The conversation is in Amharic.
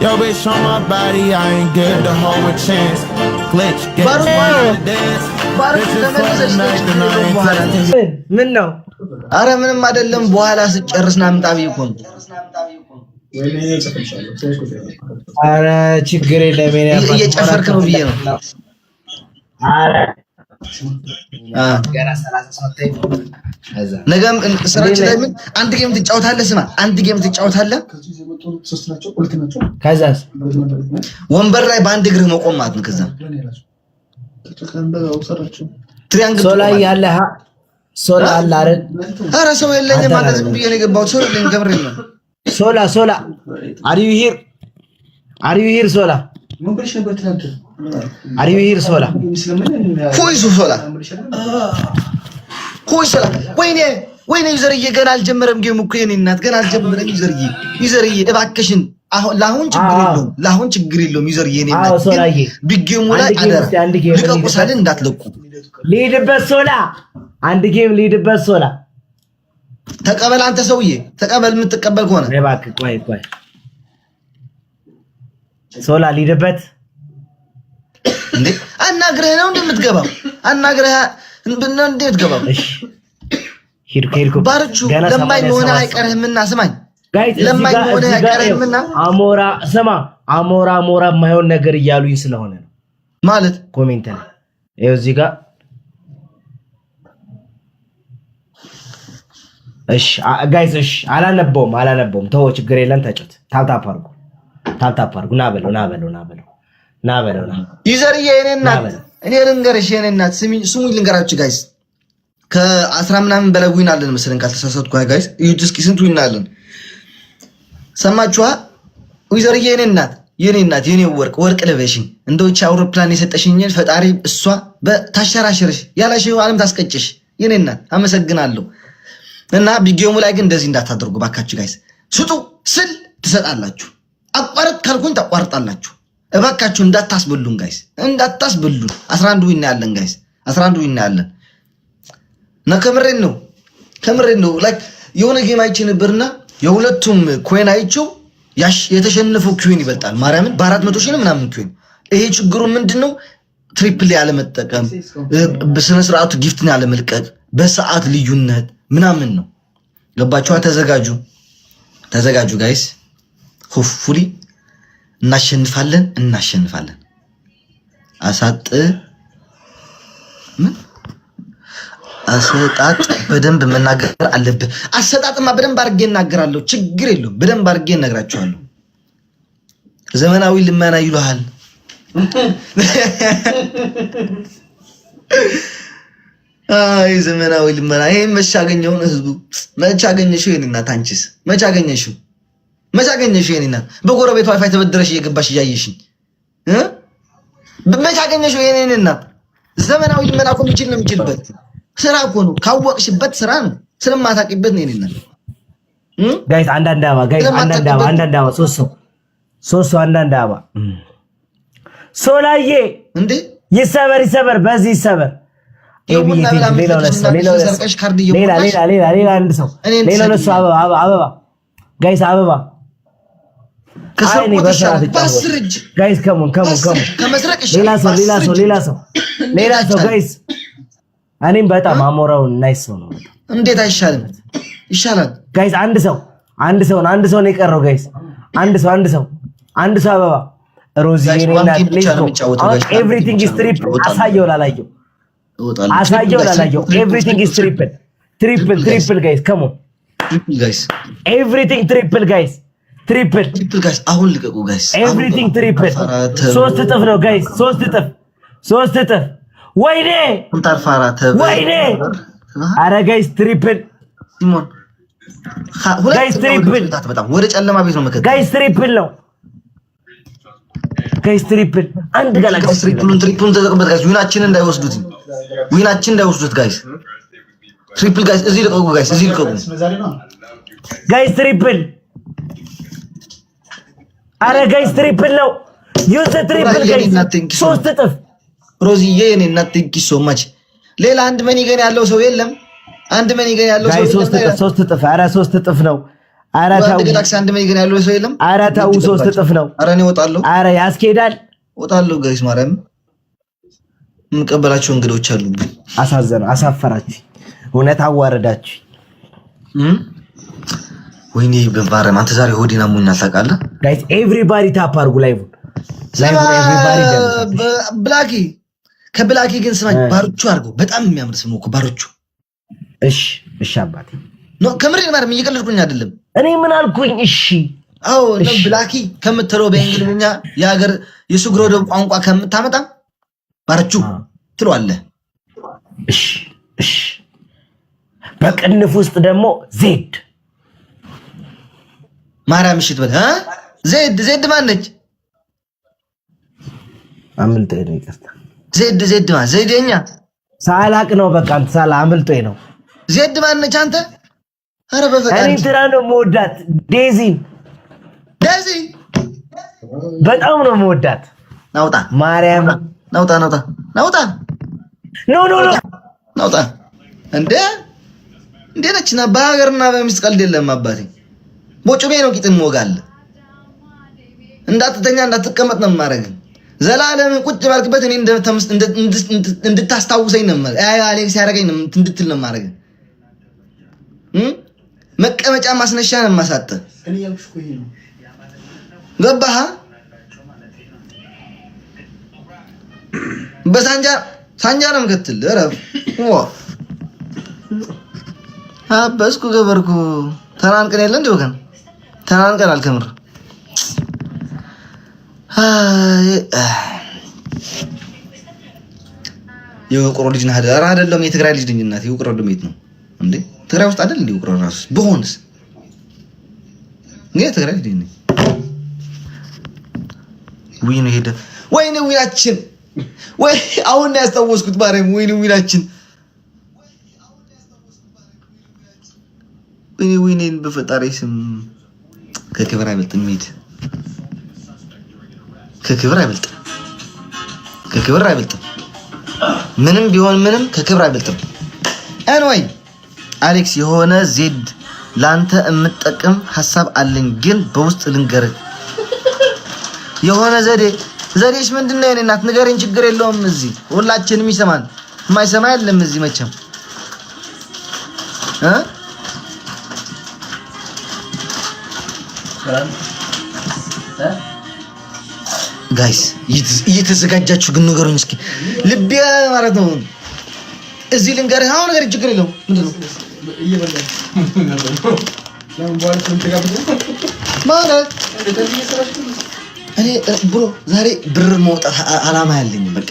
Yo, bitch on my body, I ain't give the hoe a chance. Glitch, get one to dance. This is for the night, and I ain't texting you. ምን ነው? አረ ምንም አይደለም። በኋላ ስጨርስና አምጣ ቢቆም አረ ችግር የለም። እየጨፈርክ ነው ብዬ ነው። አረ ነገም ስራችን ላይ ምን አንድ ጌም ትጫወታለህ? ስማ አንድ ጌም ትጫወታለህ። ከዛስ ወንበር ላይ በአንድ እግርህ መቆም ማለት ነው። ከዛ ትሪያንግል ሶላ ያለ ሶላ አለ አይደል? ኧረ ሰው የለኝም ማለት ዝም ብዬ ነው የገባሁት። ሰው የለኝም ገብሬ ነው። ሶላ are you here ሶላ are you here ሶላ ሆይሱ ሶላ ወይኔ ዩዘርዬ ገና አልጀመረም ጌሙ እኮ የኔ እናት ገና አልጀመረም። ዩዘርዬ እባክሽን ለአሁን ችግር የለውም ዩዘርዬ የኔ እናት ቢጌሙ ላይ አደራ ልቀቁሳልን እንዳትለቁ። ሊድበት ሶላ አንድ ጌም ሊድበት ሶላ ተቀበል አንተ ሰውዬ ተቀበል። የምትቀበል ከሆነ እባክህ ቆይ ሶላ ሊድበት እንዴ አናግረህ ነው እንደምትገባው አናግረህ እንደምን እንዴት ገባው? እሺ ሄድኩ ባርቹ ለማኝ ሆነ አይቀርህምና ስማኝ ለማኝ ሆነ አይቀርህምና አሞራ የማይሆን ነገር እያሉኝ ስለሆነ ነው ማለት ኮሜንት ላይ ይኸው እዚህ ጋር እሺ ጋይስ እሺ አላነበውም ተው ችግር የለም ተጫወት ታፕታፕ አድርጉ ና በለው ዩዘርዬ የኔ እናት እኔ ልንገርሽ የኔ እናት ስሙኝ ልንገራችሁ ጋይስ ከ10 ምናምን በላይ ዊን አለን መሰለኝ ካልተሳሳትኩ ጋይስ እዩት እስኪ ስንት ዊን አለን ሰማችኋ ዩዘርዬ የኔ እናት የኔ ወርቅ ለበሽኝ እንደውቻ አውሮፕላን የሰጠሽኝ ፈጣሪ እሷ በታሸራሽርሽ ያላሽው ዓለም ታስቀጭሽ የኔ እናት አመሰግናለሁ እና ቢጌሙ ላይ ግን እንደዚህ እንዳታደርጉ ባካችሁ ጋይስ ስጡ ስል ትሰጣላችሁ አቋርጥ ካልኩኝ ታቋርጣላችሁ እባካችሁ እንዳታስበሉን ጋይስ እንዳታስበሉን 11 ዊን ያለን ጋይስ 11 ዊን ያለን ከመሬን ነው ላይክ የሆነ ጌም አይቼ ነበርና የሁለቱም ኮይን አይቼው የተሸነፈው ኮይን ይበልጣል ማርያምን በ400 ሺህ ምናምን ኮይን ይሄ ችግሩ ምንድነው ትሪፕል ያለ መጠቀም በስነ ስርዓቱ ጊፍትን ያለ መልቀቅ በሰዓት ልዩነት ምናምን ነው ገባችሁ ተዘጋጁ ጋይስ ሆፕፉሊ እናሸንፋለን አሰጣጥ በደንብ መናገር አለብህ አሰጣጥማ በደንብ አድርጌ እናገራለሁ ችግር የለውም በደንብ አድርጌ እነግራችኋለሁ ዘመናዊ ልመና ይሉሃል አይ ዘመናዊ ልመና ይሄ መቻገኘው ህዝቡ መቻገኘሽው የኔ እናት አንቺስ መቻገኘሽው የኔ እናት በጎረቤት ዋይፋይ ተበድረሽ እየገባሽ እያየሽኝ መቻገኘሽው የኔ እናት ዘመናዊ ልመና እኮ የሚችልበት ስራ እኮ ነው ካወቅሽበት ስራ ነው ስለማታውቂበት ነው የኔ እናት ጋይስ አንዳንድ አባ ሶስት አንዳንድ አባ ሶላዬ እንዴ ይሰበር በዚህ ይሰበር ሌላ አንድ ሰው ሌላ ለሱ አበባ ጋይስ አበባ ጋይስ ከሞን ሌላ ሰው ጋይስ እኔም በጣም አሞራው ናይስ ሰው ነው እንዴት አይሻልም ይሻላል ጋይስ አንድ ሰው ነው የቀረው ጋይስ አንድ ሰው አበባ ሮዚ የኔና ሌስኮ ኤቭሪቲንግ ኢዝ ትሪፕል አሳየው ላላየው ኤቭሪቲንግ ኢዝ ትሪፕል ጋይስ ከሞን ጋይስ ኤቭሪቲንግ ትሪፕል ጋይስ ትሪፕል ጋይስ አሁን ልቀቁ ጋይስ ኤቭሪቲንግ ትሪፕል 3 እጥፍ ነው ጋይስ 3 እጥፍ ወይኔ አረ ጋይስ ትሪፕል ሲሞን ጋይስ ትሪፕል በጣም ወደ ጨለማ ቤት ነው መከተ ጋይስ ትሪፕል ነው ጋይስ ትሪፕል አንድ ጋላክሲ ትሪፕሉን ተጠቅመት ጋይስ ዊናችን እንዳይወስዱት ጋይስ ትሪፕል ጋይስ እዚህ ልቀቁ ጋይስ ትሪፕል አረ ጋይስ ትሪፕል ነው ዩዝ ትሪፕል ጋይስ 3 እጥፍ ሮዚዬ የኔ እናት ቴንክ ዩ ሶ ማች ሌላ አንድ መኒ ገን ያለው ሰው የለም አንድ መኒ ገን ያለው ሰው ጋይስ 3 እጥፍ አረ 3 እጥፍ ነው ኧረ ተው ታክሲ አንድ መይገን ያለው ሰው የለም። ኧረ ተው 3 እጥፍ ነው። ኧረ እኔ እወጣለሁ። ኧረ ያስኬዳል። እወጣለሁ ጋይስ ማርያም የምቀበላቸው እንግዶች አሉብኝ። አሳፈራችሁ። እውነት አዋረዳችሁ። ወይኔ በማርያም አንተ ዛሬ ሆዴና ሙኝና ታውቃለህ ጋይስ። ኤቭሪባዲ ታፕ አድርጉ ላይቭ ኤቭሪባዲ ብላኪ ከብላኪ ግን ስማኝ ባሮቹ አድርገው በጣም የሚያምር ስም ነው እኮ ባሮቹ። እሺ አባቴ ነው ከምሬን ማርያም እየቀለድኩኝ አይደለም። እኔ ምን አልኩኝ? እሺ አዎ ነው ብላኪ ከምትለው በእንግሊዝኛ የሀገር የሱግሮ ደም ቋንቋ ከምታመጣ ባሮቹ ትሏለህ። እሺ በቅንፍ ውስጥ ደግሞ ዜድ ማርያም እሺ ትበል ዜድ ማን ነች? አምልጦኝ ነው ይቅርታ። ዜድ ማን? ዜድኛ ሳላቅ ነው በቃ አንተ ሳላ አምልጦኝ ነው። ዜድ ማን ነች አንተ? ኧረ በፈጣሪ እኔ እንትና ነው የምወዳት ዴዚ በጣም ነው የምወዳት። ናውጣ ማርያም ናውጣ ኖ ናውጣ እንዴ ነችና በሀገርና በሚስት ቀልድ የለም አባቴ። ቦጩሜ ነው ቂጥን ሞጋል እንዳትተኛ እንዳትቀመጥ ነው ማረግ ዘላለም ቁጭ ባልክበት እኔ እንድታስታውሰኝ ነው ማለት አሌክስ ያረጋኝ ነው እንድትል ነው ማረግ መቀመጫ ማስነሻ ነው ማሳጠ እኔ ያልኩሽ እኮ ይሄ ነው ገባህ? በሳንጃ ነው ምከትል ረፍ አበስኩ ገበርኩ ተናንቀን የለ እንደው ከን ተናንቀን አልከምር የውቅሮ ልጅ ነህ አይደለም? የትግራይ ልጅ ነኝ እናቴ። የውቅሮ ደሜት ነው እንዴ? ትግራይ ውስጥ አይደል እንዴ? ውቅሮ ራሱ በሆንስ እንዴ ትግራይ ልጅ ነኝ። ዊን ሄደ ወይኔ ዊናችን ወይ አሁን ያስታወስኩት ባረም ወይኔ ዊናችን ዊኔን በፈጣሪ ስም ከክብር አይበልጥም። ሂድ ከክብር አይበልጥም። ምንም ቢሆን ምንም ከክብር አይበልጥም። አንወይ አሌክስ የሆነ ዜድ ላንተ የምጠቅም ሐሳብ አለኝ ግን በውስጥ ልንገርህ። የሆነ ዘዴሽ ምንድነው? የኔ እናት ንገረኝ። ችግር የለውም እዚህ ሁላችንም ይሰማል። የማይሰማ የለም እዚህ መቼም ጋይስ እየተዘጋጃችሁ ግን ንገሩኝ እስኪ። ልቤ ማለት ነው እዚህ ልንገርህ። አሁን ነገር ችግር የለውም። ምንድነው ማለት እኔ ብሮ ዛሬ ብር መውጣት አላማ ያለኝ በቃ